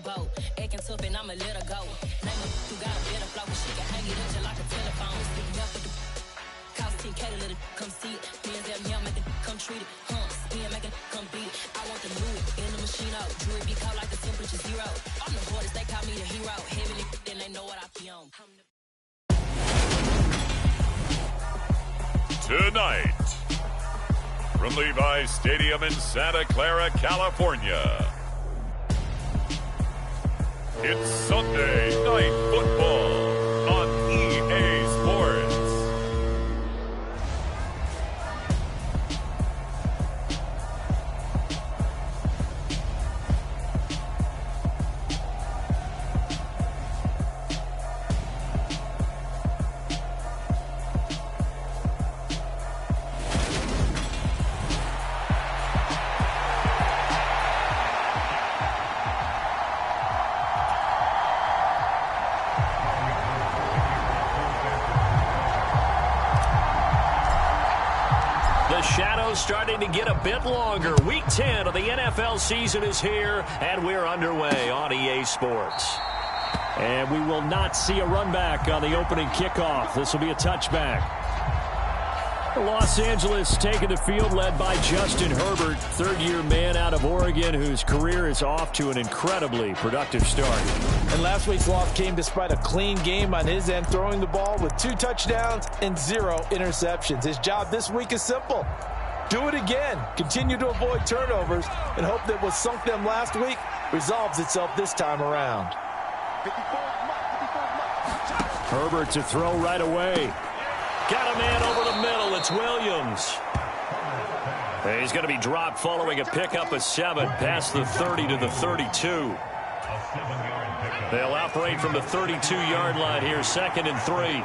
boat. Acting tough and I'ma let her go. Name her, you got a better flow, she can hang it up just like a telephone. Speaking up with the cost 10K to let it come see it. Hands down here, make it come treat it. Spin, make it come beat it. I want the new in the machine out. Jewelry be caught like the temperature zero. I'm the hardest, they call me the hero. Heavily, then they know what I be on. Tonight, from Levi's Stadium in Santa Clara, California, it's Sunday Night Football on EA Sports. Starting to get a bit longer. Week 10 of the NFL season is here, and we're underway on EA Sports. And we will not see a run back on the opening kickoff. This will be a touchback. Los Angeles taking the field, led by Justin Herbert, third-year man out of Oregon, whose career is off to an incredibly productive start. And last week's loss came despite a clean game on his end, throwing the ball with 2 touchdowns and 0 interceptions. His job this week is simple. Do it again. Continue to avoid turnovers and hope that what sunk them last week resolves itself this time around. Herbert to throw right away. Got a man over the middle. It's Williams. He's going to be dropped following a pickup of 7 past the 30 to the 32. They'll operate from the 32-yard line here, 2nd and 3.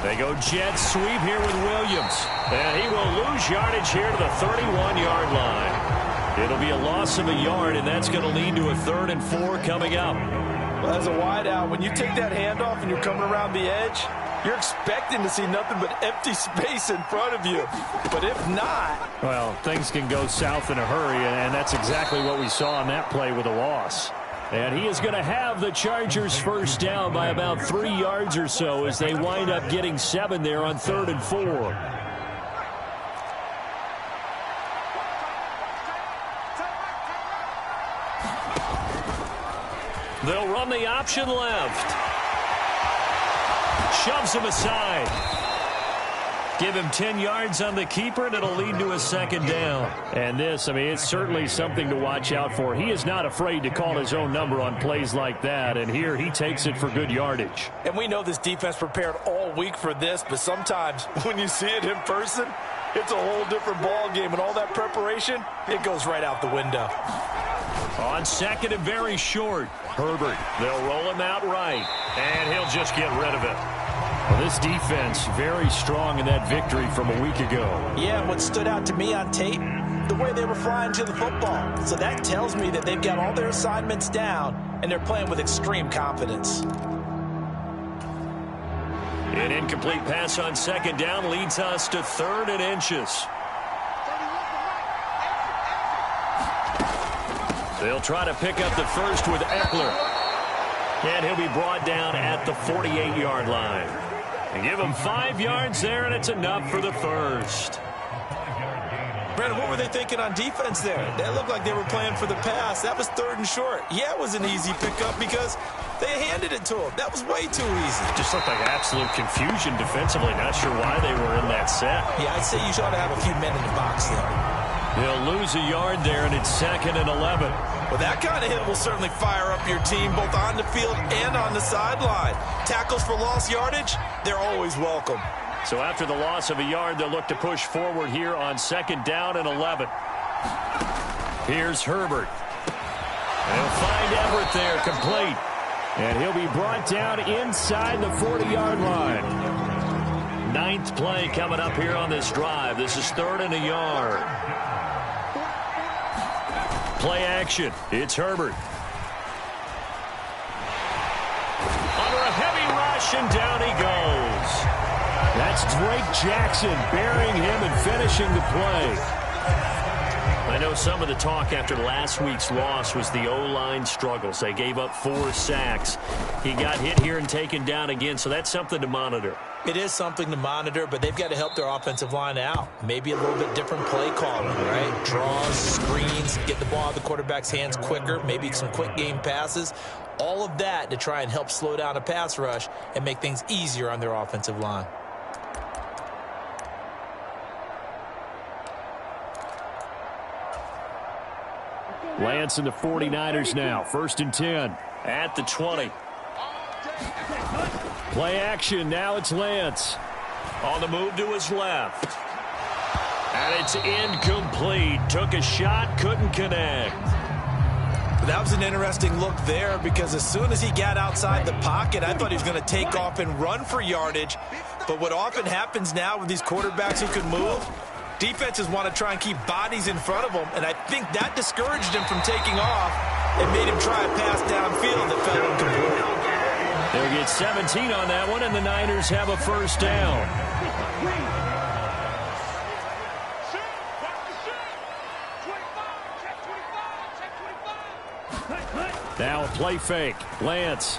They go jet sweep here with Williams. And he will lose yardage here to the 31-yard line. It'll be a loss of a yard, and that's going to lead to a 3rd and 4 coming up. Well, as a wideout, when you take that handoff and you're coming around the edge, you're expecting to see nothing but empty space in front of you. But if not... Well, things can go south in a hurry, and that's exactly what we saw on that play with a loss. And he is going to have the Chargers first down by about 3 yards or so as they wind up getting 7 there on 3rd and 4. They'll run the option left. Shoves him aside. Give him 10 yards on the keeper, and it'll lead to a 2nd down. And this, I mean, it's certainly something to watch out for. He is not afraid to call his own number on plays like that, and here he takes it for good yardage. And we know this defense prepared all week for this, but sometimes when you see it in person, it's a whole different ball game, and all that preparation, it goes right out the window. On 2nd and very short, Herbert. They'll roll him out right, and he'll just get rid of it. Well, this defense very strong in that victory from a week ago. Yeah, what stood out to me on tape, the way they were flying to the football. So that tells me that they've got all their assignments down, and they're playing with extreme confidence. An incomplete pass on 2nd down leads us to 3rd and inches. They'll try to pick up the first with Eckler. And he'll be brought down at the 48-yard line. And give him 5 yards there, and it's enough for the first. Brandon, what were they thinking on defense there? That looked like they were playing for the pass. That was 3rd and short. Yeah, it was an easy pickup because they handed it to him. That was way too easy. Just looked like absolute confusion defensively. Not sure why they were in that set. Yeah, I'd say you ought to have a few men in the box there. They'll lose a yard there, and it's 2nd and 11. Well, that kind of hit will certainly fire up your team both on the field and on the sideline. Tackles for lost yardage, they're always welcome. So after the loss of a yard, they'll look to push forward here on 2nd down and 11. Here's Herbert. They'll find Everett there, complete. And he'll be brought down inside the 40-yard line. 9th play coming up here on this drive. This is 3rd and a yard. Play action. It's Herbert. Under a heavy rush, and down he goes. That's Drake Jackson burying him and finishing the play. I know some of the talk after last week's loss was the O-line struggles. They gave up 4 sacks. He got hit here and taken down again, so that's something to monitor. It is something to monitor, but they've got to help their offensive line out. Maybe a little bit different play calling, right? Draws, screens, get the ball out of the quarterback's hands quicker, maybe some quick game passes. All of that to try and help slow down a pass rush and make things easier on their offensive line. Lance and the 49ers now. 1st and 10 at the 20. Play action. Now it's Lance. On the move to his left. And it's incomplete. Took a shot, couldn't connect. That was an interesting look there because as soon as he got outside the pocket, I thought he was going to take off and run for yardage. But what often happens now with these quarterbacks who can move, defenses want to try and keep bodies in front of them, and I think that discouraged him from taking off and made him try a pass downfield that fell incomplete. They'll get 17 on that one, and the Niners have a 1st down. Now a play fake. Lance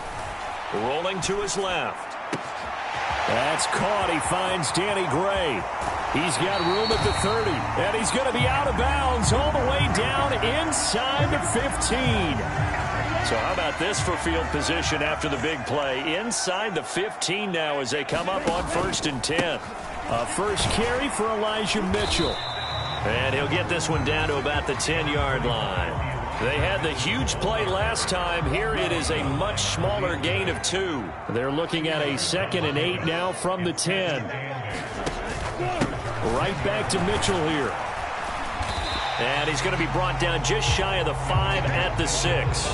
rolling to his left. That's caught. He finds Danny Gray. He's got room at the 30, and he's going to be out of bounds all the way down inside the 15. So how about this for field position after the big play? Inside the 15 now as they come up on 1st and 10. A first carry for Elijah Mitchell. And he'll get this one down to about the 10-yard line. They had the huge play last time. Here it is a much smaller gain of 2. They're looking at a 2nd and 8 now from the 10. Right back to Mitchell here. And he's going to be brought down just shy of the 5 at the 6.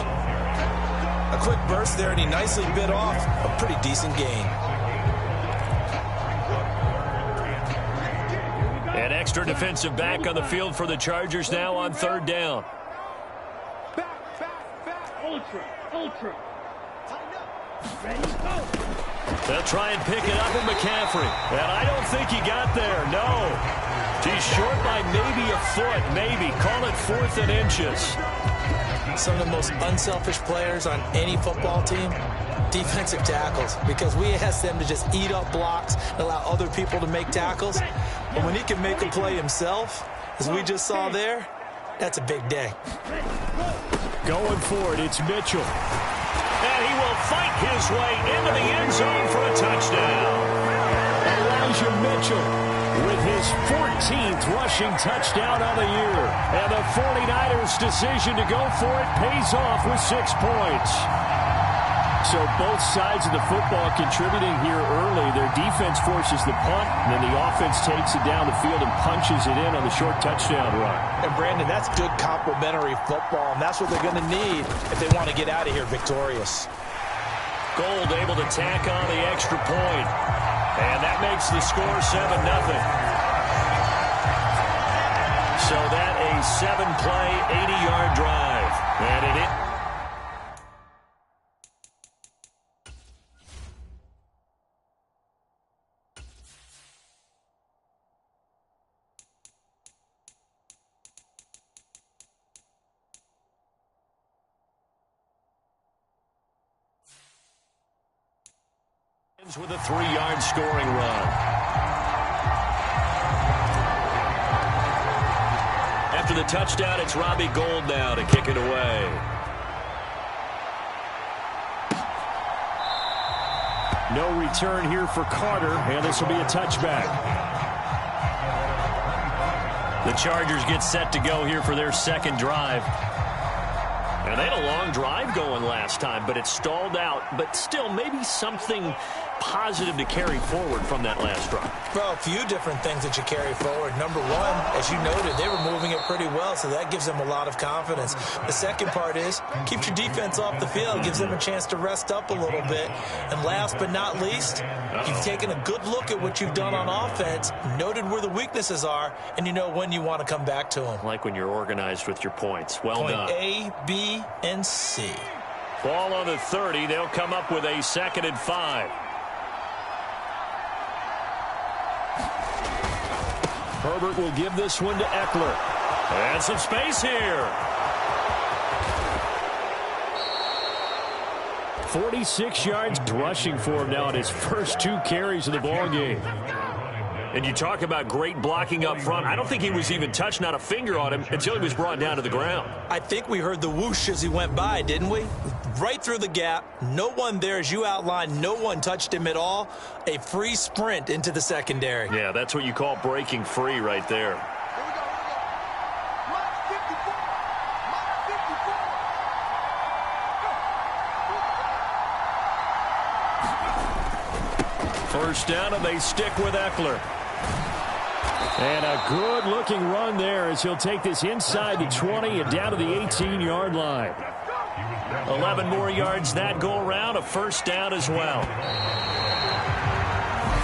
A quick burst there, and he nicely bit off a pretty decent gain. An extra defensive back on the field for the Chargers now on 3rd down. Ultra. They'll try and pick it up with McCaffrey. And I don't think he got there. No. He's short by maybe a foot. Maybe. Call it 4th and inches. Some of the most unselfish players on any football team, defensive tackles, because we ask them to just eat up blocks and allow other people to make tackles. But when he can make a play himself, as we just saw there, that's a big day. Going for it, it's Mitchell. And he will fight his way into the end zone for a touchdown. Elijah Mitchell with his 14th rushing touchdown on the year. And the 49ers' decision to go for it pays off with 6 points. So both sides of the football contributing here early. Their defense forces the punt, and then the offense takes it down the field and punches it in on the short touchdown run. And Brandon, that's good complementary football, and that's what they're going to need if they want to get out of here victorious. Gold able to tack on the extra point. And that makes the score 7-0. So that a 7-play, 80-yard drive. And it with a 3-yard scoring run. After the touchdown, it's Robbie Gould now to kick it away. No return here for Carter, and this will be a touchback. The Chargers get set to go here for their 2nd drive. And they had a long drive going last time, but it stalled out. But still, maybe something positive to carry forward from that last drive. Well, a few different things that you carry forward. Number one, as you noted, they were moving it pretty well, so that gives them a lot of confidence. The second part is, keeps your defense off the field, gives them a chance to rest up a little bit. And last but not least, you've taken a good look at what you've done on offense, noted where the weaknesses are, and you know when you want to come back to them. Like when you're organized with your points. Well done. Point A, B, and C. Ball on the 30. They'll come up with a 2nd and 5. Herbert will give this one to Eckler. And some space here. 46 yards rushing for him now in his first 2 carries of the ball game. And you talk about great blocking up front. I don't think he was even touched, not a finger on him, until he was brought down to the ground. I think we heard the whoosh as he went by, didn't we? Right through the gap. No one there, as you outlined. No one touched him at all. A free sprint into the secondary. Yeah, that's what you call breaking free right there. First down, and they stick with Eckler. And a good-looking run there as he'll take this inside the 20 and down to the 18-yard line. 11 more yards that go around, a first down as well.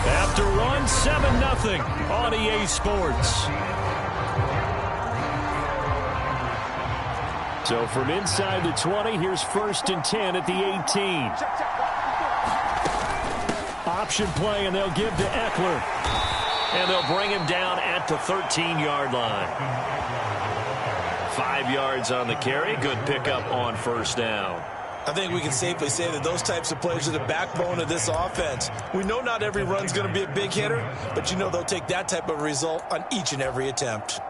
After one, 7-0 on EA Sports. So from inside the 20, here's 1st and 10 at the 18. Option play, and they'll give to Eckler. And they'll bring him down at the 13-yard line. 5 yards on the carry. Good pickup on first down. I think we can safely say that those types of plays are the backbone of this offense. We know not every run's going to be a big hitter, but you know they'll take that type of result on each and every attempt.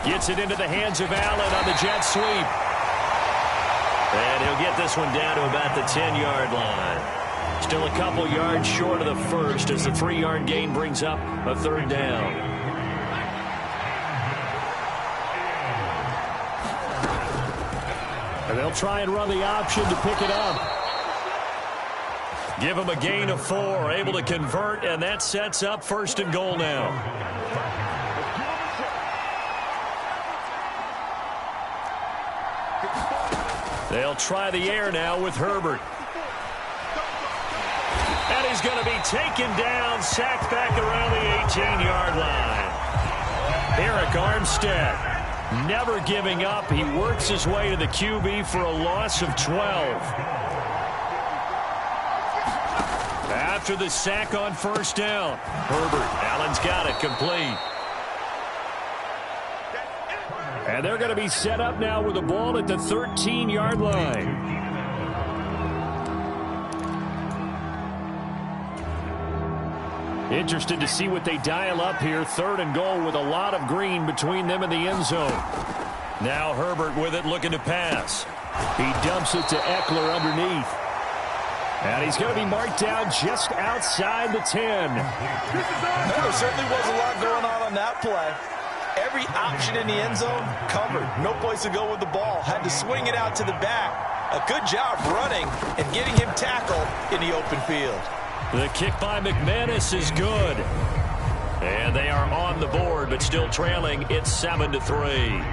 Gets it into the hands of Allen on the jet sweep. And he'll get this one down to about the 10-yard line. Still a couple yards short of the first as the 3-yard gain brings up a 3rd down. And they'll try and run the option to pick it up. Give him a gain of 4, able to convert, and that sets up 1st and goal now. They'll try the air now with Herbert. And he's going to be taken down, sacked back around the 18-yard line. Eric Armstead never giving up. He works his way to the QB for a loss of 12. After the sack on first down, Herbert, Allen's got it, complete. And they're going to be set up now with the ball at the 13-yard line. Interested to see what they dial up here. 3rd and goal with a lot of green between them and the end zone. Now Herbert with it, looking to pass. He dumps it to Eckler underneath. And he's going to be marked down just outside the 10. There certainly was a lot going on that play. Every option in the end zone covered. No place to go with the ball. Had to swing it out to the back. A good job running and getting him tackled in the open field. The kick by McManus is good. And they are on the board, but still trailing. It's 7-3.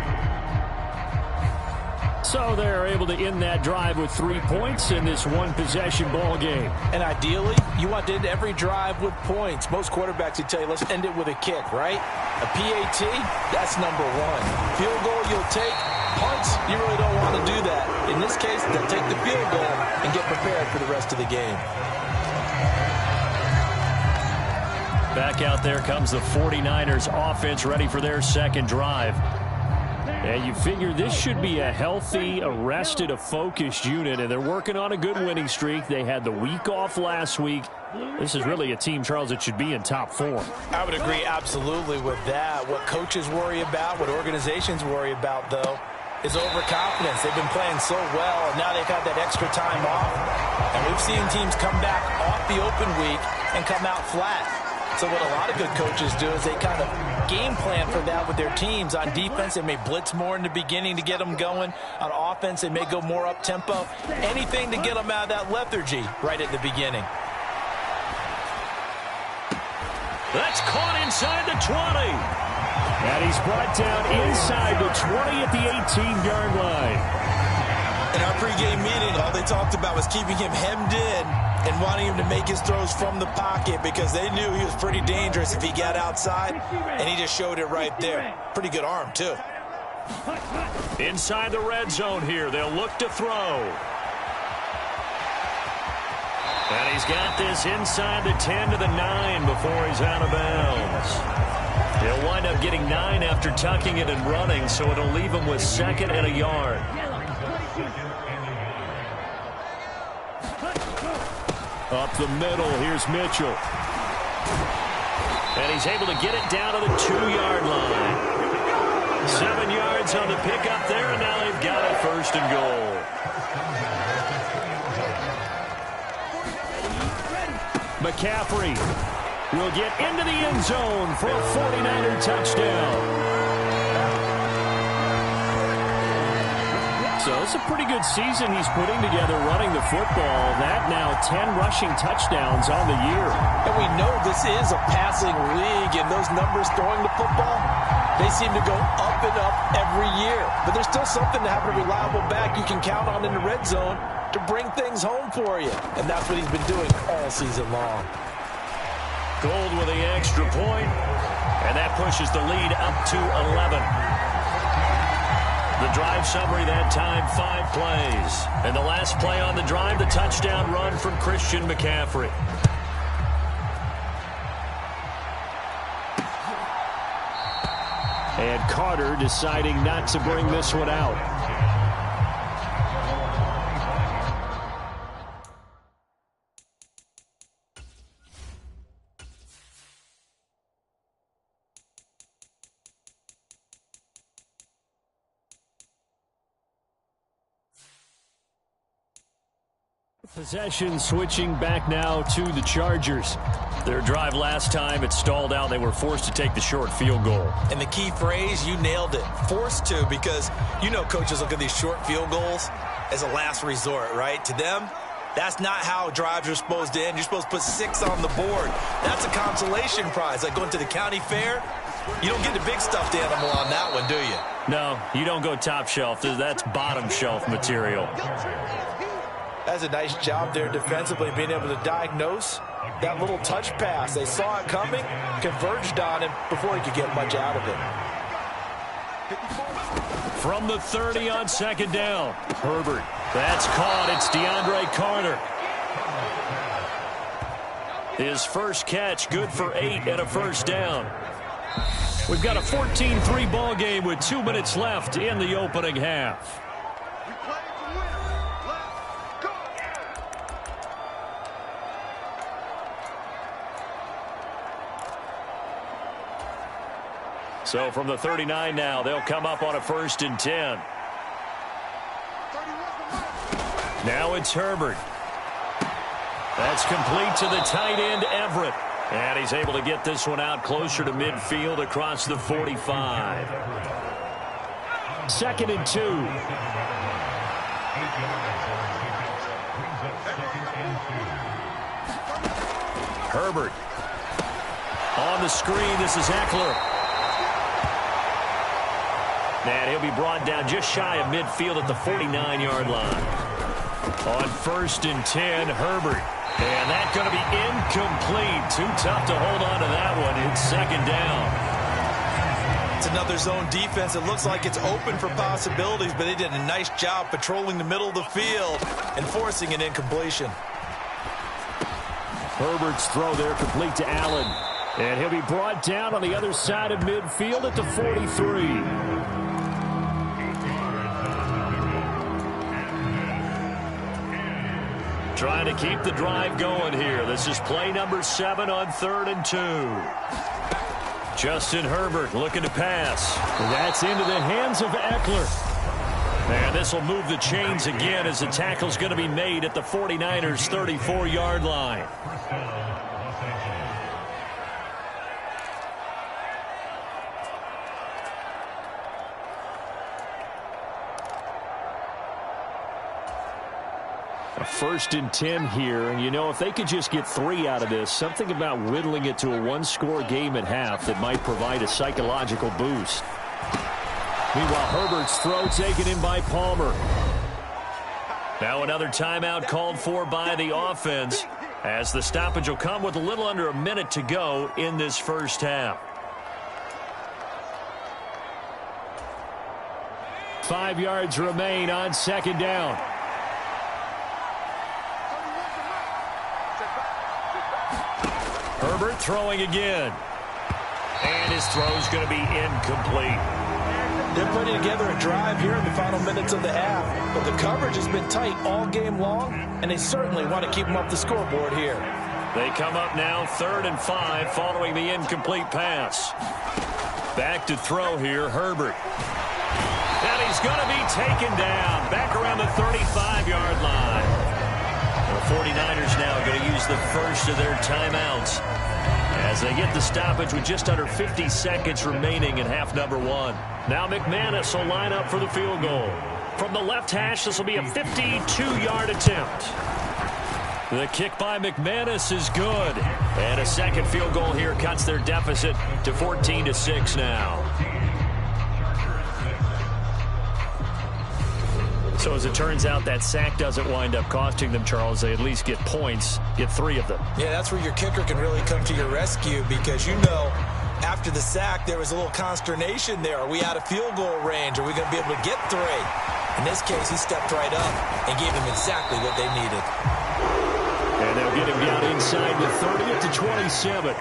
So they're able to end that drive with 3 points in this one-possession ball game. And ideally, you want to end every drive with points. Most quarterbacks would tell you, let's end it with a kick, right? A PAT, that's number 1. Field goal you'll take. Punts, you really don't want to do that. In this case, they'll take the field goal and get prepared for the rest of the game. Back out there comes the 49ers offense, ready for their second drive. And you figure this should be a healthy, a rested, a focused unit, and they're working on a good winning streak. They had the week off last week. This is really a team, Charles, that should be in top 4. I would agree absolutely with that. What coaches worry about, what organizations worry about, though, is overconfidence. They've been playing so well, and now they've had that extra time off. And we've seen teams come back off the open week and come out flat. So what a lot of good coaches do is they kind of game plan for that with their teams. On defense, they may blitz more in the beginning to get them going. On offense, they may go more up-tempo. Anything to get them out of that lethargy right at the beginning. That's caught inside the 20. And he's brought down inside the 20 at the 18-yard line. In our pregame meeting, all they talked about was keeping him hemmed in and wanting him to make his throws from the pocket because they knew he was pretty dangerous if he got outside, and he just showed it right there. Pretty good arm, too. Inside the red zone here, they'll look to throw. And he's got this inside the 10 to the 9 before he's out of bounds. He'll wind up getting 9 after tucking it and running, so it'll leave him with 2nd and a yard. Up the middle, here's Mitchell. And he's able to get it down to the 2-yard line. 7 yards on the pickup there, and now they've got it 1st and goal. McCaffrey will get into the end zone for a 49er touchdown. So it's a pretty good season he's putting together running the football. That now 10 rushing touchdowns on the year. And we know this is a passing league, and those numbers throwing the football, they seem to go up and up every year. But there's still something to have a reliable back you can count on in the red zone to bring things home for you. And that's what he's been doing all season long. Gold with the extra point, and that pushes the lead up to 11. The drive summary that time, 5 plays. And the last play on the drive, the touchdown run from Christian McCaffrey. And Carter deciding not to bring this one out. Possession switching back now to the Chargers. Their drive last time, it stalled out. They were forced to take the short field goal. And the key phrase, you nailed it. Forced to, because you know coaches look at these short field goals as a last resort, right? To them, that's not how drives are supposed to end. You're supposed to put 6 on the board. That's a consolation prize. Like going to the county fair, you don't get the big stuffed animal on that one, do you? No, you don't go top shelf. That's bottom shelf material. That's a nice job there defensively, being able to diagnose that little touch pass. They saw it coming, converged on him before he could get much out of it. From the 30 on 2nd down, Herbert. That's caught. It's DeAndre Carter. His first catch, good for 8 and a 1st down. We've got a 14-3 ball game with 2 minutes left in the opening half. So from the 39 now, they'll come up on a 1st and 10. Now it's Herbert. That's complete to the tight end, Everett. And he's able to get this one out closer to midfield across the 45. 2nd and 2. Herbert. On the screen, this is Eckler. And he'll be brought down just shy of midfield at the 49-yard line. On 1st and 10, Herbert. And that's going to be incomplete. Too tough to hold on to that one. It's 2nd down. It's another zone defense. It looks like it's open for possibilities, but they did a nice job patrolling the middle of the field and forcing an incompletion. Herbert's throw there complete to Allen. And he'll be brought down on the other side of midfield at the 43. Trying to keep the drive going here. This is play number 7 on 3rd and 2. Justin Herbert looking to pass. That's into the hands of Eckler. And this will move the chains again as the tackle's going to be made at the 49ers' 34-yard line. A 1st and 10 here, and you know, if they could just get 3 out of this, something about whittling it to a 1-score game at half that might provide a psychological boost. Meanwhile, Herbert's throw taken in by Palmer. Now another timeout called for by the offense, as the stoppage will come with a little under a minute to go in this first half. 5 yards remain on 2nd down. Herbert throwing again. And his throw's going to be incomplete. They're putting together a drive here in the final minutes of the half, but the coverage has been tight all game long, and they certainly want to keep them up the scoreboard here. They come up now 3rd and 5 following the incomplete pass. Back to throw here, Herbert. And he's going to be taken down back around the 35-yard line. The 49ers now going to use the first of their timeouts as they get the stoppage with just under 50 seconds remaining in half number 1. Now McManus will line up for the field goal. From the left hash, this will be a 52-yard attempt. The kick by McManus is good. And a second field goal here cuts their deficit to 14-6 now. So as it turns out, that sack doesn't wind up costing them, Charles. They at least get points, get 3 of them. Yeah, that's where your kicker can really come to your rescue because, after the sack, there was a little consternation there. Are we out of field goal range? Are we going to be able to get 3? In this case, he stepped right up and gave them exactly what they needed. And they'll get him down inside the 30 at the 27.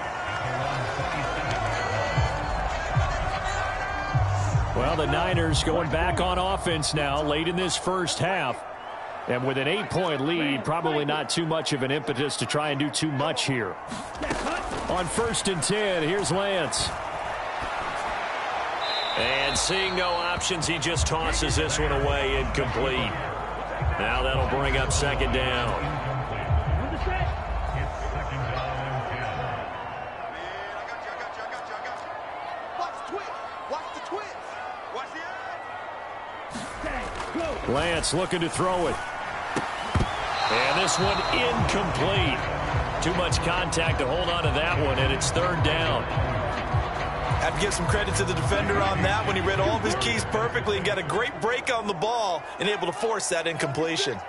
Well, the Niners going back on offense now late in this first half. And with an 8-point lead, probably not too much of an impetus to try and do too much here. On 1st and 10, here's Lance. And seeing no options, he just tosses this one away, incomplete. Now that'll bring up 2nd down. Lance looking to throw it. And this one incomplete. Too much contact to hold on to that one, and it's 3rd down. Have to give some credit to the defender on that when he read all of his keys perfectly and got a great break on the ball and able to force that incompletion.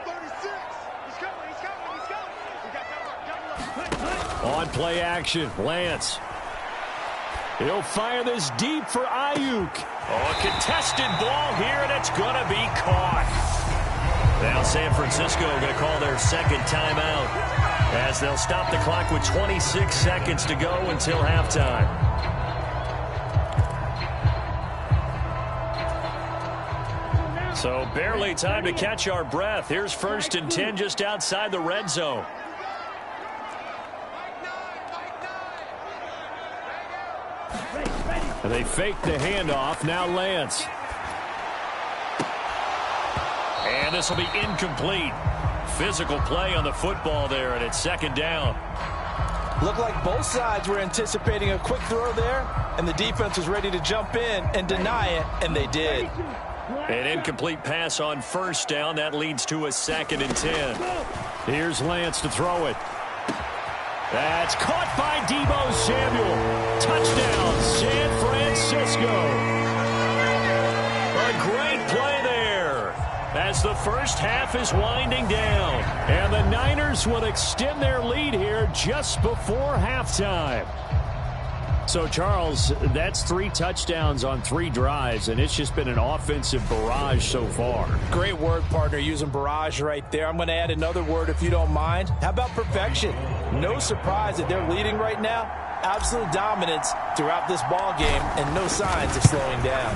On play action, Lance. He'll fire this deep for Ayuk. Oh, a contested ball here, and it's going to be caught. Now San Francisco going to call their 2nd timeout as they'll stop the clock with 26 seconds to go until halftime. So barely time to catch our breath. Here's 1st and 10 just outside the red zone. And they fake the handoff. Now Lance. And this will be incomplete. Physical play on the football there, and it's 2nd down. Looked like both sides were anticipating a quick throw there, and the defense was ready to jump in and deny it, and they did. An incomplete pass on 1st down. That leads to a 2nd and 10. Here's Lance to throw it. That's caught by Deebo Samuel. Touchdown, San Francisco. A great play there as the first half is winding down. And the Niners will extend their lead here just before halftime. So, Charles, that's 3 touchdowns on 3 drives, and it's just been an offensive barrage so far. Great word, partner, using barrage right there. I'm going to add another word if you don't mind. How about perfection? No surprise that they're leading right now. Absolute dominance throughout this ball game and no signs of slowing down.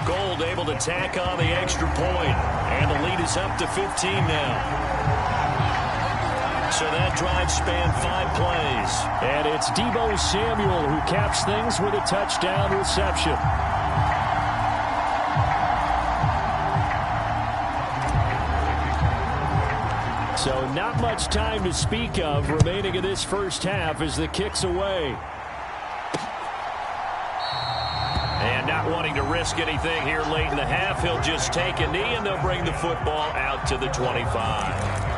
Gold able to tack on the extra point, and the lead is up to 15 now. So that drive spanned 5 plays. And it's Deebo Samuel who caps things with a touchdown reception. So not much time to speak of remaining in this first half as the kick's away. And not wanting to risk anything here late in the half, he'll just take a knee and they'll bring the football out to the 25.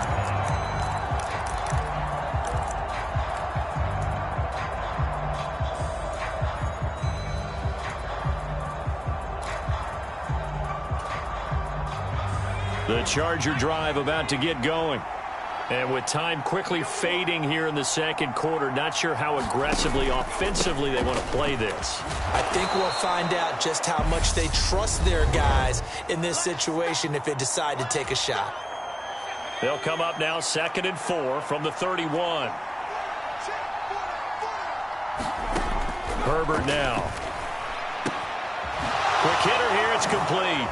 The Charger drive about to get going. And with time quickly fading here in the second quarter, not sure how aggressively, offensively they want to play this. I think we'll find out just how much they trust their guys in this situation if they decide to take a shot. They'll come up now 2nd and 4 from the 31. Herbert now. Quick hitter here. It's complete.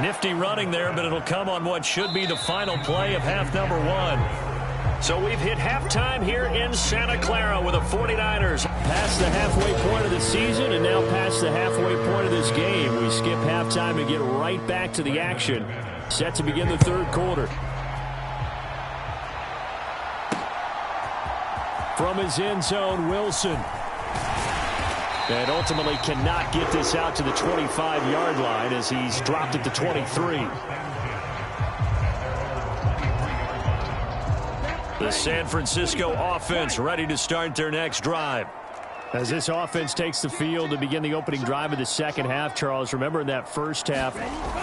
Nifty running there, but it'll come on what should be the final play of half number 1. So we've hit halftime here in Santa Clara with the 49ers. Past the halfway point of the season and now past the halfway point of this game. We skip halftime and get right back to the action. Set to begin the third quarter. From his end zone, Wilson. And ultimately cannot get this out to the 25-yard line as he's dropped at the 23. The San Francisco offense ready to start their next drive. As this offense takes the field to begin the opening drive of the second half, Charles, remember in that first half,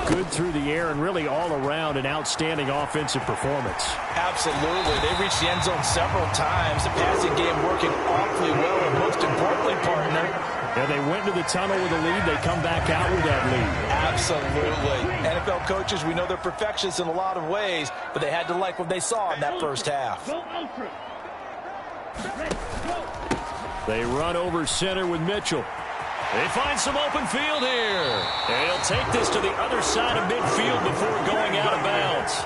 good through the air and really all around an outstanding offensive performance. Absolutely. They reached the end zone several times. The passing game working awfully well, and most importantly, partner, and they went to the tunnel with a lead. They come back out with that lead. Absolutely. NFL coaches, we know they're perfectionists in a lot of ways, but they had to like what they saw in that first half. They run over center with Mitchell. They find some open field here. And he'll take this to the other side of midfield before going out of bounds.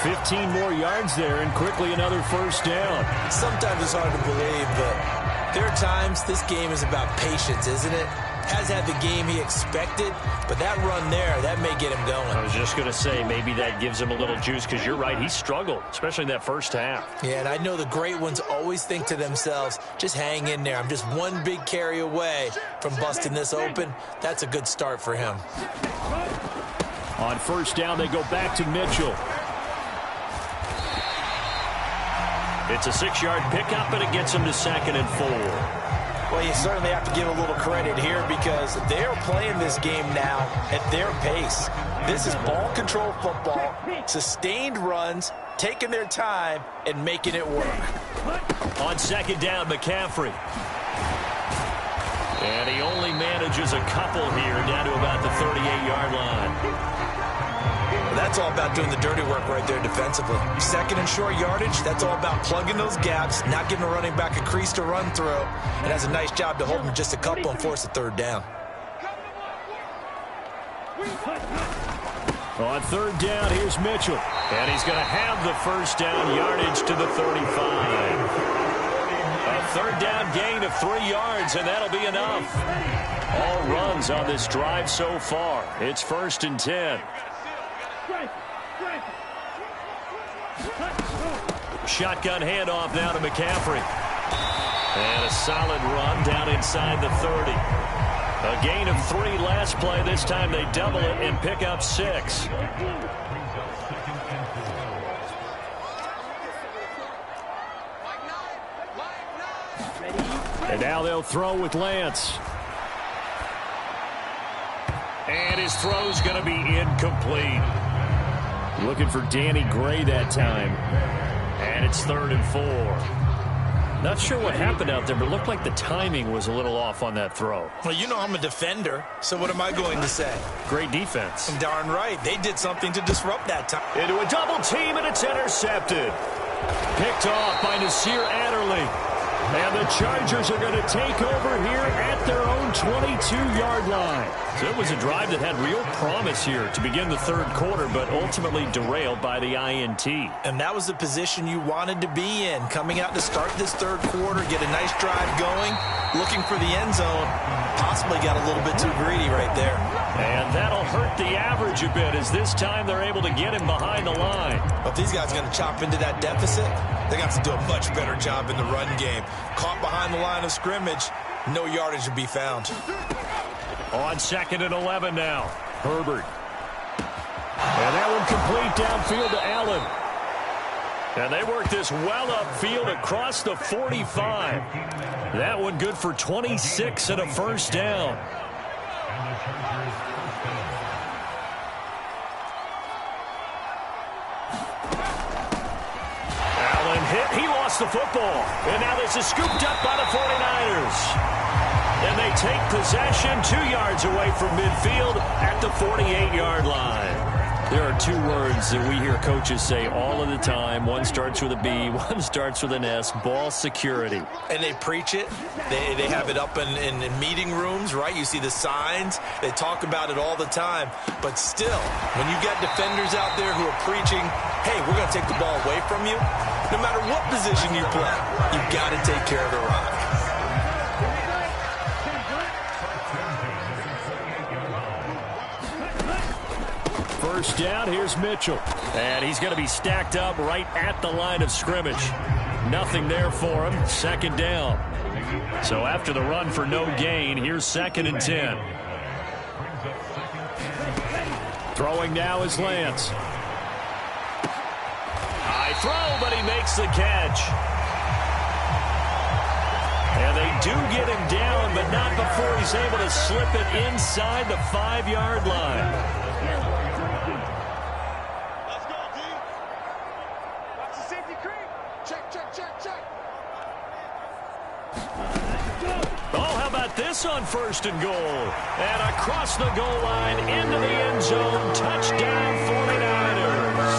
15 more yards there and quickly another first down. Sometimes it's hard to believe, but there are times this game is about patience, isn't it? Has had the game he expected, but that run there, that may get him going. I was just going to say, maybe that gives him a little juice, because you're right, he struggled, especially in that first half. Yeah, and I know the great ones always think to themselves, just hang in there. I'm just one big carry away from busting this open. That's a good start for him. On first down, they go back to Mitchell. It's a 6-yard pickup, and it gets him to 2nd and 4. Well, you certainly have to give a little credit here because they're playing this game now at their pace. This is ball control football, sustained runs, taking their time, and making it work. On second down, McCaffrey. And he only manages a couple here down to about the 38-yard line. That's all about doing the dirty work right there defensively. Second and short yardage, that's all about plugging those gaps, not giving a running back a crease to run through. It has a nice job to hold him just a couple and force a third down. On third down, here's Mitchell. And he's going to have the first down yardage to the 35. A third down gain of 3 yards, and that'll be enough. All runs on this drive so far. It's 1st and 10. Shotgun handoff now to McCaffrey. And a solid run down inside the 30. A gain of 3 last play. This time they double it and pick up 6. And now they'll throw with Lance. And his throw's going to be incomplete. Looking for Danny Gray that time. And it's 3rd and 4. Not sure what happened out there, but it looked like the timing was a little off on that throw. Well, you know I'm a defender, so what am I going to say? Great defense. Darn right. They did something to disrupt that time. Into a double team, and it's intercepted. Picked off by Nasir Adderley. And the Chargers are going to take over here at their own 22-yard line. So it was a drive that had real promise here to begin the third quarter, but ultimately derailed by the INT. And that was the position you wanted to be in. Coming out to start this third quarter, get a nice drive going, looking for the end zone. Possibly got a little bit too greedy right there. And that'll hurt the average a bit as this time they're able to get him behind the line. But if these guys are going to chop into that deficit, they're going to have to do a much better job in the run game. Caught behind the line of scrimmage, no yardage to be found. On 2nd and 11 now, Herbert. And that one complete downfield to Allen. And they work this well upfield across the 45. That one good for 26 and a first down. Allen hit. He lost the football. And now this is scooped up by the 49ers. And they take possession 2 yards away from midfield at the 48-yard line. There are two words that we hear coaches say all of the time. One starts with a B, one starts with an S, ball security. And they preach it. They have it up in meeting rooms, right? You see the signs. They talk about it all the time. But still, when you got defenders out there who are preaching, hey, we're going to take the ball away from you, no matter what position you play, you've got to take care of the rock. First down, here's Mitchell. And he's going to be stacked up right at the line of scrimmage. Nothing there for him. Second down. So after the run for no gain, here's 2nd and 10. Throwing now is Lance. High throw, but he makes the catch. And they do get him down, but not before he's able to slip it inside the 5-yard line. This on 1st and goal. And across the goal line into the end zone. Touchdown 49ers.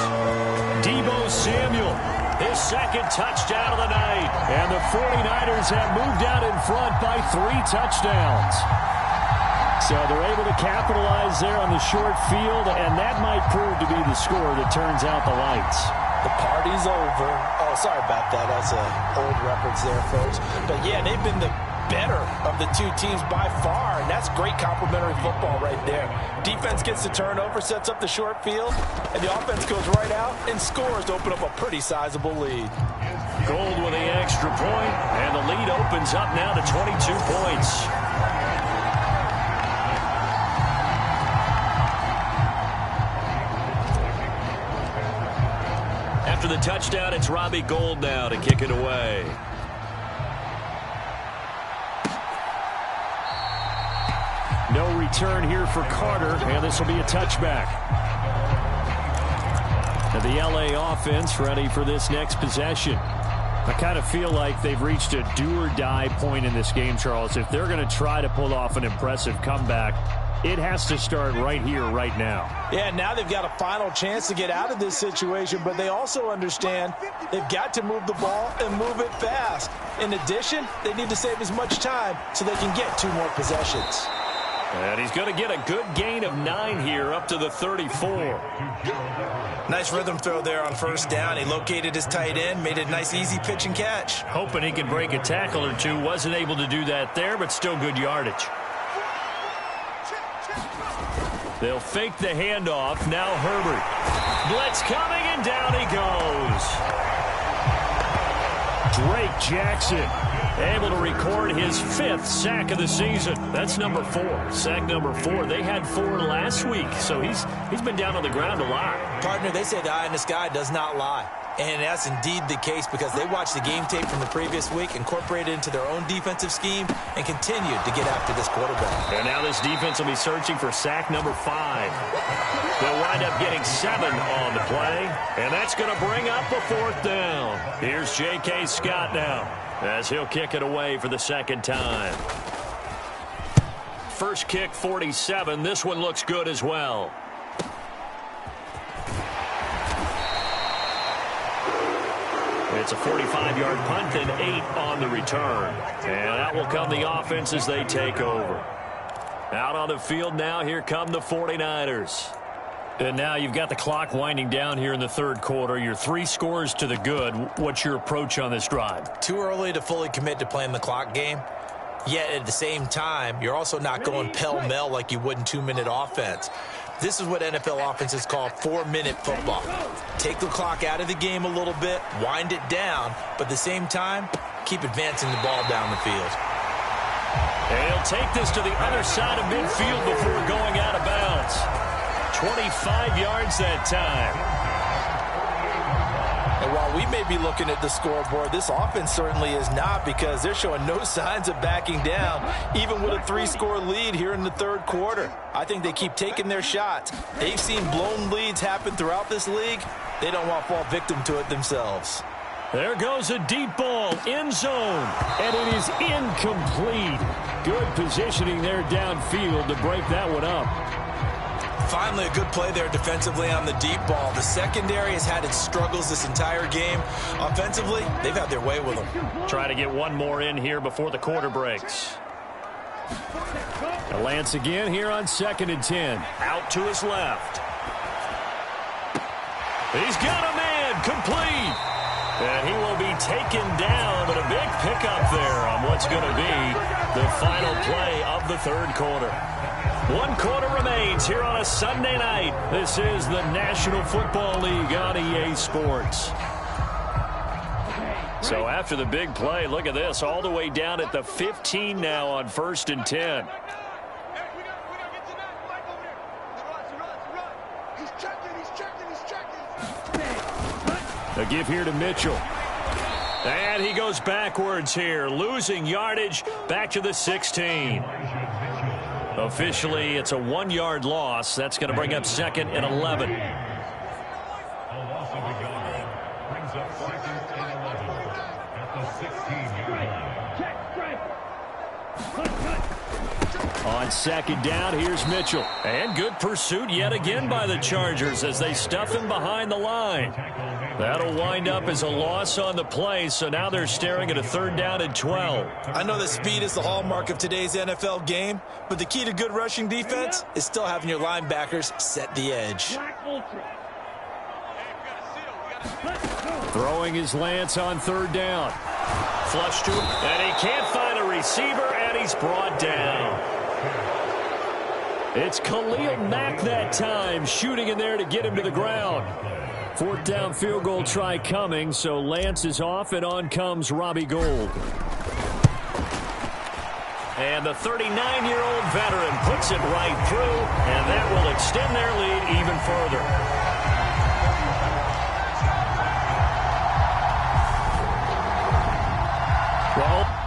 Deebo Samuel, his 2nd touchdown of the night. And the 49ers have moved out in front by 3 touchdowns. So they're able to capitalize there on the short field, and that might prove to be the score that turns out the lights. The party's over. Oh, sorry about that. That's an old reference there, folks. But, yeah, they've been the better of the two teams by far, and that's great complementary football right there. Defense gets the turnover, sets up the short field, and the offense goes right out and scores to open up a pretty sizable lead. Gold with the extra point, and the lead opens up now to 22 points. After the touchdown, it's Robbie Gould now to kick it away. No return here for Carter, and this will be a touchback. And the LA offense ready for this next possession. I kind of feel like they've reached a do-or-die point in this game, Charles. If they're going to try to pull off an impressive comeback, it has to start right here, right now. Yeah, now they've got a final chance to get out of this situation, but they also understand they've got to move the ball and move it fast. In addition, they need to save as much time so they can get 2 more possessions. And he's going to get a good gain of 9 here up to the 34. Nice rhythm throw there on 1st down. He located his tight end, made a nice easy pitch and catch. Hoping he could break a tackle or two. Wasn't able to do that there, but still good yardage. They'll fake the handoff. Now Herbert. Blitz coming, and down he goes. Drake Jackson able to record his 5th sack of the season. That's number 4. Sack number 4. They had 4 last week, so he's been down on the ground a lot. Partner, they say the eye in the sky does not lie. And that's indeed the case because they watched the game tape from the previous week, incorporated it into their own defensive scheme, and continued to get after this quarterback. And now this defense will be searching for sack number 5. They'll wind up getting 7 on the play, and that's going to bring up a 4th down. Here's J.K. Scott now as he'll kick it away for the 2nd time. First kick, 47. This one looks good as well. It's a 45-yard punt and 8 on the return. And out will come the offense as they take over. Out on the field now, here come the 49ers. And now you've got the clock winding down here in the 3rd quarter. You're 3 scores to the good. What's your approach on this drive? Too early to fully commit to playing the clock game. Yet at the same time, you're also not going pell-mell like you would in 2-minute offense. This is what NFL offenses call 4-minute football. Take the clock out of the game a little bit, wind it down, but at the same time, keep advancing the ball down the field. And he'll take this to the other side of midfield before going out of bounds. 25 yards that time. And while we may be looking at the scoreboard, this offense certainly is not because they're showing no signs of backing down, even with a 3-score lead here in the 3rd quarter. I think they keep taking their shots. They've seen blown leads happen throughout this league. They don't want to fall victim to it themselves. There goes a deep ball, end zone, and it is incomplete. Good positioning there downfield to break that one up. Finally, a good play there defensively on the deep ball. The secondary has had its struggles this entire game. Offensively, they've had their way with them. Try to get one more in here before the quarter breaks. Lance again here on 2nd and 10. Out to his left. He's got a man complete. And he will be taken down, but a big pickup there on what's going to be the final play of the third quarter. 1 quarter remains here on a Sunday night. This is the National Football League on EA Sports. So after the big play, look at this, all the way down at the 15 now on 1st and 10. A give here to Mitchell. And he goes backwards here, losing yardage back to the 16. Officially, it's a 1-yard loss. That's going to bring up 2nd and 11. On 2nd down, here's Mitchell. And good pursuit yet again by the Chargers as they stuff him behind the line. That'll wind up as a loss on the play, so now they're staring at a 3rd down and 12. I know that speed is the hallmark of today's NFL game, but the key to good rushing defense is still having your linebackers set the edge. Throwing his Lance on 3rd down. Flush to him, and he can't find a receiver, and he's brought down. It's Khalil Mack that time, shooting in there to get him to the ground. 4th down field goal try coming, so Lance is off, and on comes Robbie Gould. And the 39-year-old veteran puts it right through, and that will extend their lead even further. Well,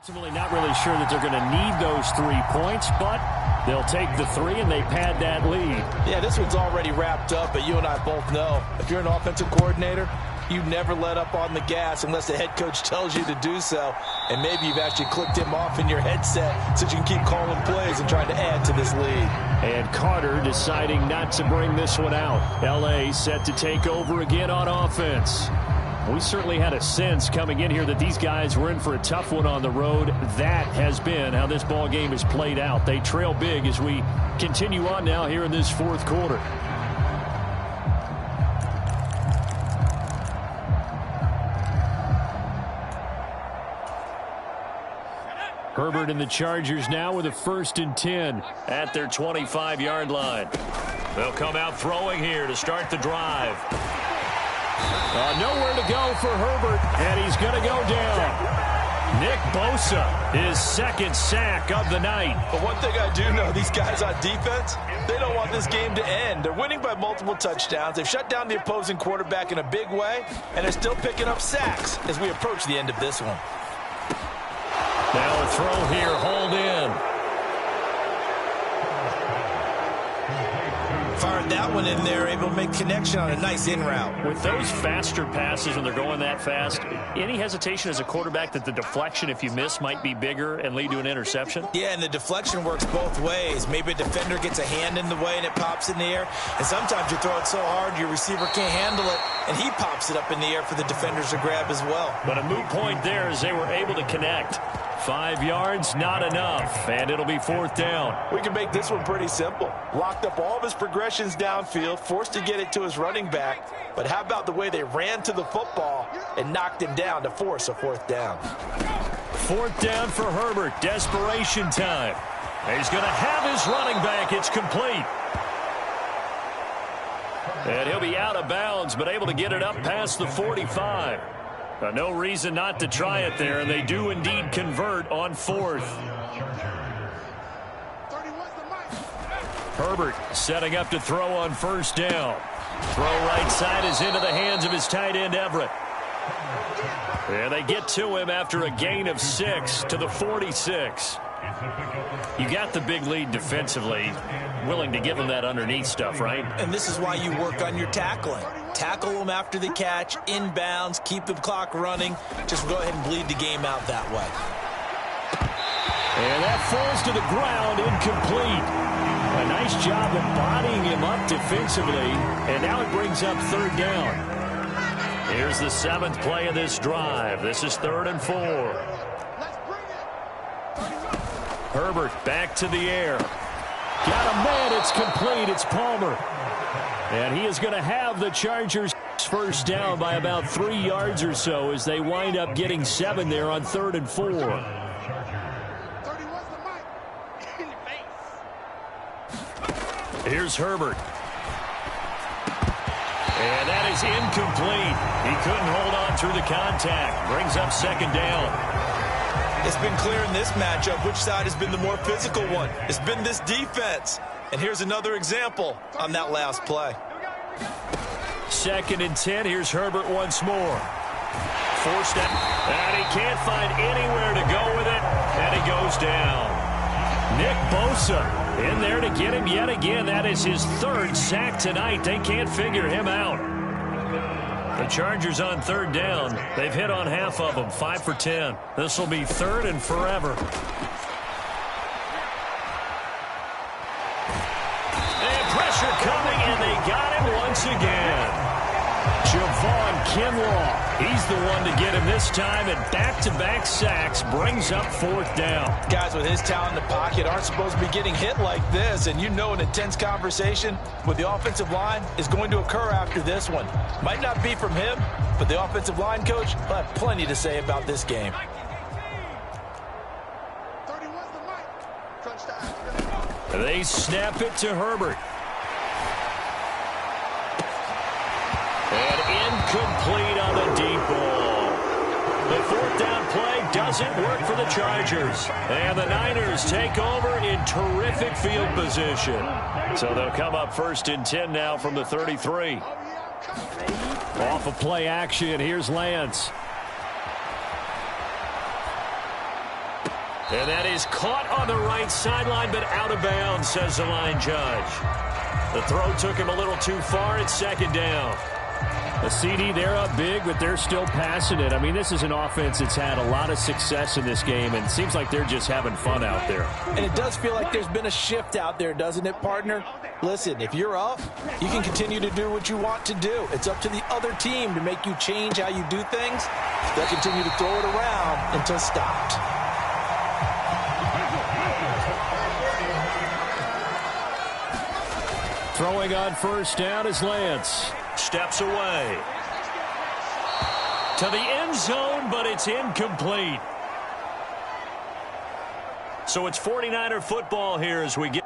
ultimately not really sure that they're going to need those 3 points, but they'll take the 3 and they pad that lead. Yeah, this one's already wrapped up, but you and I both know if you're an offensive coordinator, you never let up on the gas unless the head coach tells you to do so. And maybe you've actually clicked him off in your headset so you can keep calling plays and trying to add to this lead. And Carter deciding not to bring this one out. L.A. set to take over again on offense. We certainly had a sense coming in here that these guys were in for a tough one on the road. That has been how this ball game has played out. They trail big as we continue on now here in this 4th quarter. Herbert and the Chargers now with a 1st and 10 at their 25-yard line. They'll come out throwing here to start the drive. Nowhere to go for Herbert, and he's going to go down. Nick Bosa, his second sack of the night. But one thing I do know, these guys on defense, they don't want this game to end. They're winning by multiple touchdowns. They've shut down the opposing quarterback in a big way, and they're still picking up sacks as we approach the end of this one. Now a throw here, hold in. Fired that one in there, able to make connection on a nice in route. With those faster passes when they're going that fast, any hesitation as a quarterback that the deflection, if you miss, might be bigger and lead to an interception? Yeah, and the deflection works both ways. Maybe a defender gets a hand in the way and it pops in the air. And sometimes you throw it so hard your receiver can't handle it, and he pops it up in the air for the defenders to grab as well. But a moot point there as they were able to connect. 5 yards, not enough, and it'll be 4th down. We can make this one pretty simple. Locked up all of his progressions downfield, forced to get it to his running back. But how about the way they ran to the football and knocked him down to force a 4th down? 4th down for Herbert. Desperation time. He's going to have his running back. It's complete. And he'll be out of bounds, but able to get it up past the 45. No reason not to try it there, and they do indeed convert on 4th. Herbert setting up to throw on 1st down. Throw right side is into the hands of his tight end, Everett. And they get to him after a gain of 6 to the 46. You got the big lead defensively. Willing to give him that underneath stuff, right? And this is why you work on your tackling. Tackle them after the catch, inbounds, keep the clock running. Just go ahead and bleed the game out that way. And that falls to the ground, incomplete. A nice job of bodying him up defensively, and now it brings up 3rd down. Here's the 7th play of this drive. This is 3rd and 4. Herbert back to the air. Got a man, it's complete, it's Palmer. And he is going to have the Chargers 1st down by about 3 yards or so as they wind up getting 7 there on 3rd and 4. Here's Herbert. And that is incomplete. He couldn't hold on through the contact. Brings up 2nd down. It's been clear in this matchup which side has been the more physical one. It's been this defense. And here's another example on that last play. 2nd and 10. Here's Herbert once more. Forced it. And he can't find anywhere to go with it. And he goes down. Nick Bosa in there to get him yet again. That is his 3rd sack tonight. They can't figure him out. The Chargers on 3rd down. They've hit on half of them, 5 for 10. This will be 3rd and forever. And pressure coming, and they got him once again. Javon Kinlaw, he's the one to get him this time, and back-to-back sacks brings up 4th down. Guys with his talent in the pocket aren't supposed to be getting hit like this, and you know an intense conversation with the offensive line is going to occur after this one. Might not be from him, but the offensive line coach will have plenty to say about this game. They snap it to Herbert. And incomplete on the deep ball. The 4th down play doesn't work for the Chargers. And the Niners take over in terrific field position. So they'll come up 1st and 10 now from the 33. Off of play action, here's Lance. And that is caught on the right sideline, but out of bounds, says the line judge. The throw took him a little too far. It's 2nd down. A CD, they're up big, but they're still passing it. I mean, this is an offense that's had a lot of success in this game, and it seems like they're just having fun out there. And it does feel like there's been a shift out there, doesn't it, partner? Listen, if you're up, you can continue to do what you want to do. It's up to the other team to make you change how you do things. They'll continue to throw it around until stopped. Throwing on 1st down is Lance. Steps away. To the end zone, but it's incomplete. So it's 49er football here as we get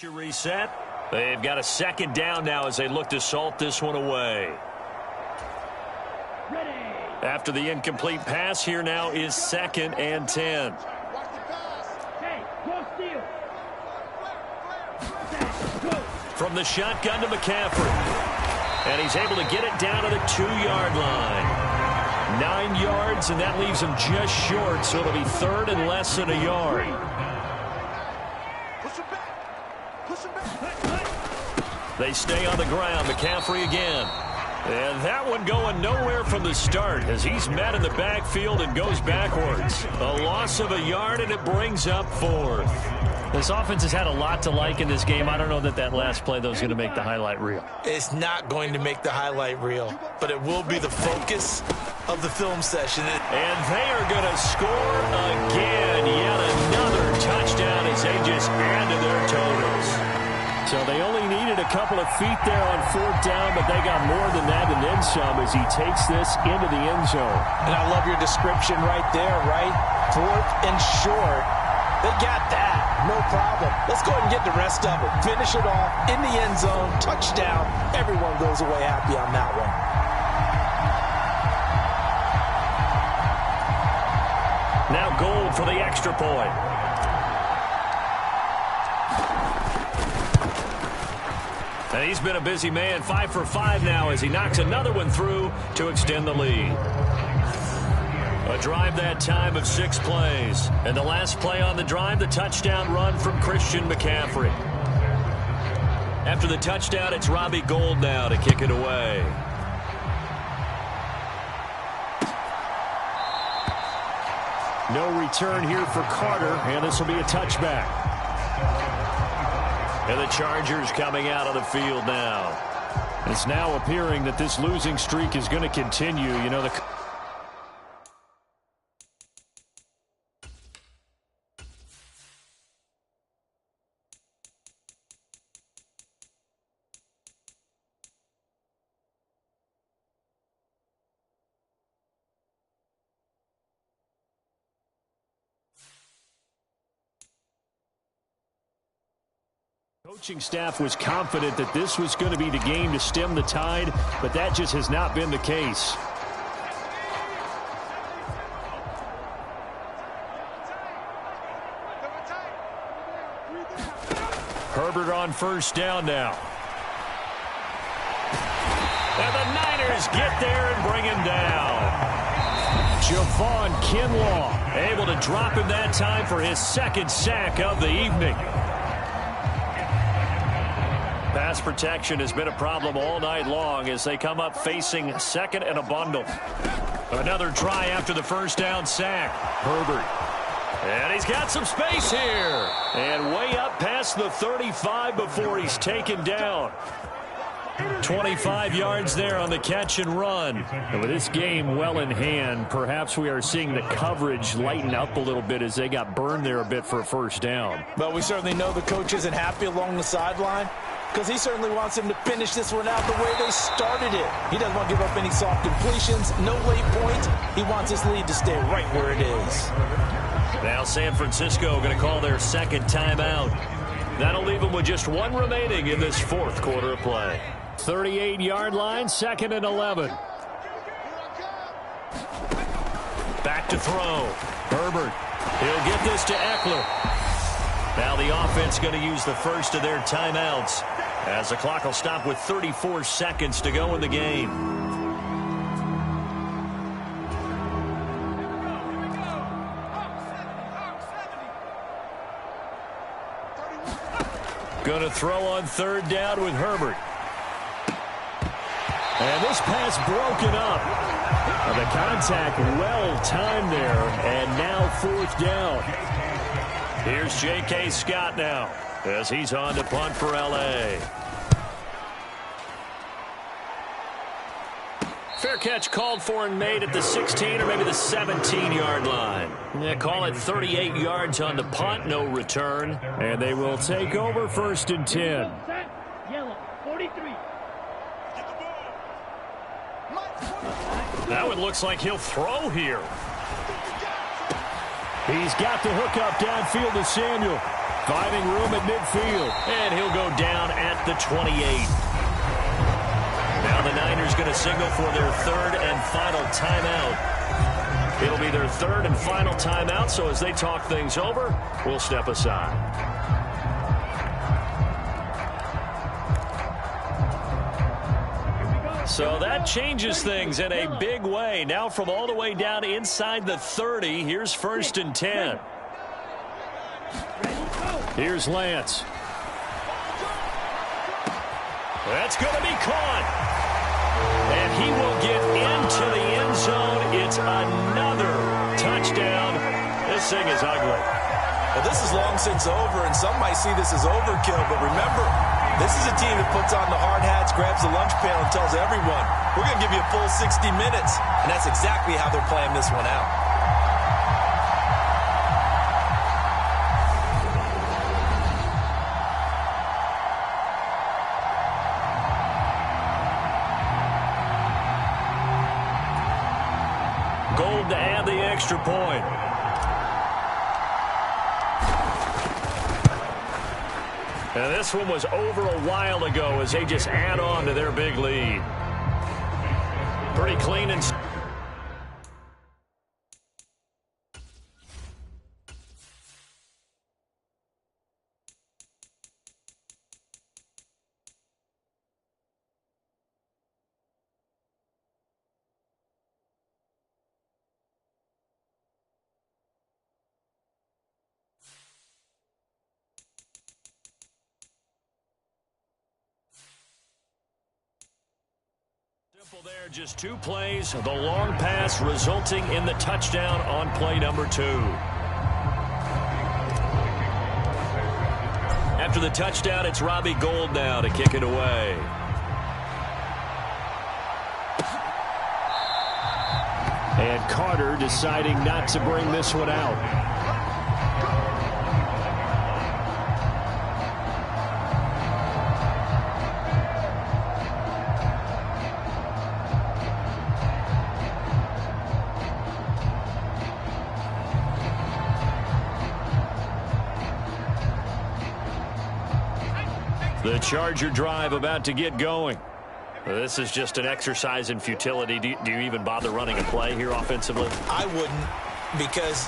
your reset. They've got a 2nd down now as they look to salt this one away. Ready. After the incomplete pass, here now is 2nd and 10. From the shotgun to McCaffrey. And he's able to get it down to the 2-yard line. 9 yards, and that leaves him just short, so it'll be 3rd and less than a yard. They stay on the ground. McCaffrey again. And that one going nowhere from the start as he's met in the backfield and goes backwards. A loss of a yard, and it brings up 4th. This offense has had a lot to like in this game. I don't know that last play, though, is going to make the highlight reel. It's not going to make the highlight reel, but it will be the focus of the film session. And they are going to score again. Yet another touchdown as they just add to their totals. So they only needed a couple of feet there on 4th down, but they got more than that and then some as he takes this into the end zone. And I love your description right there, right? 4th and short. They got that. No problem. Let's go ahead and get the rest of it. Finish it off in the end zone. Touchdown. Everyone goes away happy on that one. Now Gold for the extra point. And he's been a busy man, 5 for 5 now as he knocks another one through to extend the lead. A drive that time of 6 plays. And the last play on the drive, the touchdown run from Christian McCaffrey. After the touchdown, it's Robbie Gould now to kick it away. No return here for Carter, and this will be a touchback. And the Chargers coming out of the field now. It's now appearing that this losing streak is going to continue. You know, the coaching staff was confident that this was going to be the game to stem the tide, but that just has not been the case. Herbert on 1st down now. And the Niners get there and bring him down. Javon Kinlaw able to drop him that time for his 2nd sack of the evening. Pass protection has been a problem all night long as they come up facing 2nd and a bundle. Another try after the 1st down sack. Herbert. And he's got some space here. And way up past the 35 before he's taken down. 25 yards there on the catch and run. And with this game well in hand, perhaps we are seeing the coverage lighten up a little bit as they got burned there a bit for a 1st down. But we certainly know the coach isn't happy along the sideline because he certainly wants them to finish this one out the way they started it. He doesn't want to give up any soft completions, no late points. He wants his lead to stay right where it is. Now San Francisco going to call their 2nd timeout. That'll leave them with just 1 remaining in this 4th quarter of play. 38-yard line, 2nd and 11. Back to throw. Herbert. He'll get this to Eckler. Now the offense going to use the first of their timeouts as the clock will stop with 34 seconds to go in the game. Going to throw on 3rd down with Herbert. And this pass broken up. The contact well timed there, and now 4th down. Here's J.K. Scott now as he's on to punt for L.A. Fair catch called for and made at the 16 or maybe the 17-yard line. Yeah, call it 38 yards on the punt, no return. And they will take over 1st and 10. Yellow, 43. That one looks like he'll throw here. He's got the hook up downfield to Samuel. Finding room at midfield. And he'll go down at the 28. Now the Niners is going to signal for their third and final timeout. It'll be their third and final timeout, so as they talk things over, we'll step aside. So that changes things in a big way. Now from all the way down inside the 30, here's 1st and 10. Here's Lance. That's going to be caught. And he will get into the end zone. It's another touchdown. This thing is ugly. Well, this is long since over, and some might see this as overkill. But remember, this is a team that puts on the hard hats, grabs the lunch pail, and tells everyone, we're going to give you a full 60 minutes. And that's exactly how they're playing this one out. Gold to add the extra point. And this one was over a while ago as they just add on to their big lead. Pretty clean and... There, just 2 plays, the long pass resulting in the touchdown on play number 2. After the touchdown, it's Robbie Gould now to kick it away. And Carter deciding not to bring this one out. The Charger drive about to get going. This is just an exercise in futility. Do you even bother running a play here offensively? I wouldn't, because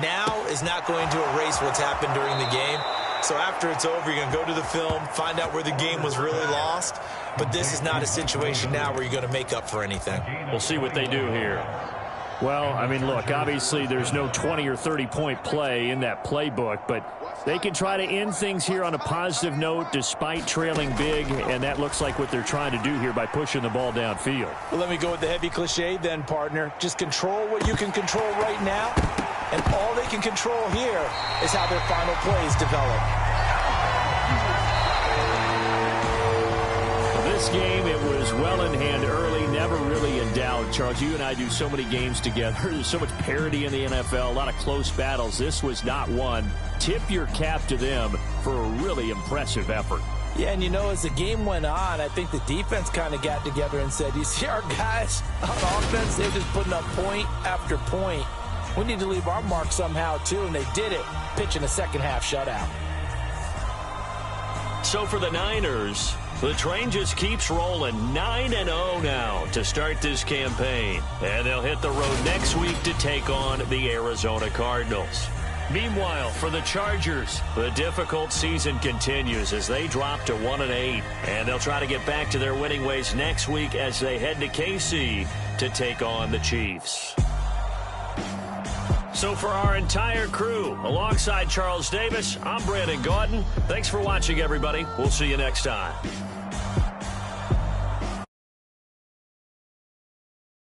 now is not going to erase what's happened during the game. So after it's over, you're going to go to the film, find out where the game was really lost. But this is not a situation now where you're going to make up for anything. We'll see what they do here. Well, I mean, look, obviously there's no 20 or 30-point play in that playbook, but they can try to end things here on a positive note despite trailing big, and that looks like what they're trying to do here by pushing the ball downfield. Well, let me go with the heavy cliche then, partner. Just control what you can control right now, and all they can control here is how their final plays develop. This game, it was well in hand early, never really in doubt. Charles, you and I do so many games together. There's so much parity in the NFL, a lot of close battles. This was not one. Tip your cap to them for a really impressive effort. Yeah, and you know, as the game went on, I think the defense kind of got together and said, you see our guys on offense, they're just putting up point after point. We need to leave our mark somehow, too, and they did it, pitching a second-half shutout. So for the Niners, the train just keeps rolling 9-0 now to start this campaign. And they'll hit the road next week to take on the Arizona Cardinals. Meanwhile, for the Chargers, the difficult season continues as they drop to 1-8. And they'll try to get back to their winning ways next week as they head to KC to take on the Chiefs. So for our entire crew, alongside Charles Davis, I'm Brandon Gaudin. Thanks for watching, everybody. We'll see you next time.